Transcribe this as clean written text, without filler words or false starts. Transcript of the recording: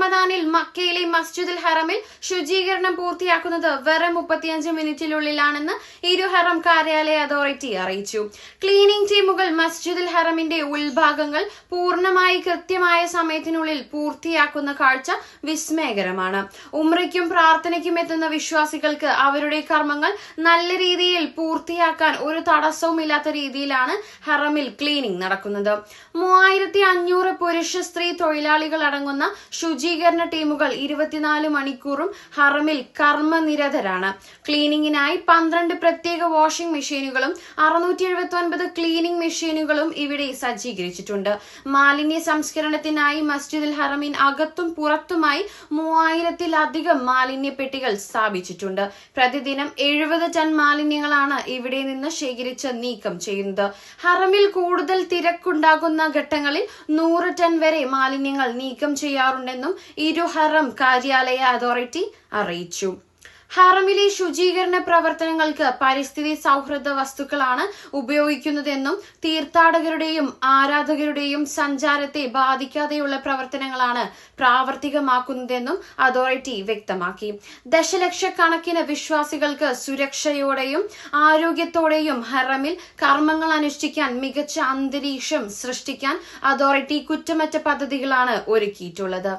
റമദാനിൽ മക്കയിലെ മസ്ജിദുൽ ഹറമിൽ ശുചീകരണം പൂർത്തിയാക്കുന്നത് വെറും 35 മിനിറ്റിനുള്ളിലാണെന്ന് ഇരു ഹറം കാര്യാലയ അതോറിറ്റി അറിയിച്ചു. ക്ലീനിംഗ് ടീമുകൾ മസ്ജിദുൽ ഹറമിന്റെ ഉൾഭാഗങ്ങൾ പൂർണ്ണമായി കൃത്യമായ സമയത്തിനുള്ളിൽ പൂർത്തിയാക്കുന്ന കാഴ്ച വിസ്മയകരമാണ്. ഉംറയ്ക്കും പ്രാർത്ഥനയ്ക്കും എത്തുന്ന വിശ്വാസികൾക്ക് അവരുടെ കർമ്മങ്ങൾ നല്ല രീതിയിൽ പൂർത്തിയാക്കാൻ ഒരു തടസ്സവുമില്ലാത്ത രീതിയിലാണ് ഹറമിൽ ക്ലീനിംഗ് നടക്കുന്നത്. 3500 പുരുഷ സ്ത്രീ തൊഴിലാളികൾ അടങ്ങുന്ന ശുചീകരണ ടീമുകൾ 24 മണിക്കൂറും ഹറമിൽ കർമ്മനിരതരാണ്. ക്ലീനിങ്ങിനായി 12 പ്രത്യേക വാഷിംഗ് മെഷീനുകളും 679 ക്ലീനിംഗ് മെഷീനുകളും ഇവിടെ സജ്ജീകരിച്ചിട്ടുണ്ട്. മാലിന്യ സംസ്കരണത്തിനായി മസ്ജിദുൽ ഹറമിൻ അകത്തും പുറത്തുമായി 3000-ലധികം മാലിന്യ പെട്ടികൾ സ്ഥാപിച്ചിട്ടുണ്ട്. പ്രതിദിനം 70 ടൺ മാലിന്യങ്ങളാണ് ഇവിടെ നിന്ന് ശേഖരിച്ച് നീക്കം ചെയ്യുന്നത്. ഹറമിൽ കൂടുതൽ തിരക്കുണ്ടാകുന്ന ഘട്ടങ്ങളിൽ 100 ടൺ വരെ മാലിന്യങ്ങൾ നീക്കം ചെയ്യാറുണ്ടെന്നും ഇരു ഹറം കാര്യാലയ അതോറിറ്റി അറിയിച്ചു. ഹറമിലെ ശുചീകരണ പ്രവർത്തനങ്ങൾക്ക് പരിസ്ഥിതി സൗഹൃദ വസ്തുക്കളാണ് ഉപയോഗിക്കുന്നതെന്നും തീർത്ഥാടകരുടെയും ആരാധകരുടെയും സഞ്ചാരത്തെ ബാധിക്കാതെയുള്ള പ്രവർത്തനങ്ങളാണ് പ്രാവർത്തികമാക്കുന്നതെന്നും അതോറിറ്റി വ്യക്തമാക്കി. ദശലക്ഷക്കണക്കിന് വിശ്വാസികൾക്ക് സുരക്ഷയോടെയും ആരോഗ്യത്തോടെയും ഹറമിൽ കർമ്മങ്ങൾ അനുഷ്ഠിക്കാൻ മികച്ച അന്തരീക്ഷം സൃഷ്ടിക്കാൻ അതോറിറ്റി കുറ്റമറ്റ പദ്ധതികളാണ് ഒരുക്കിയിട്ടുള്ളത്.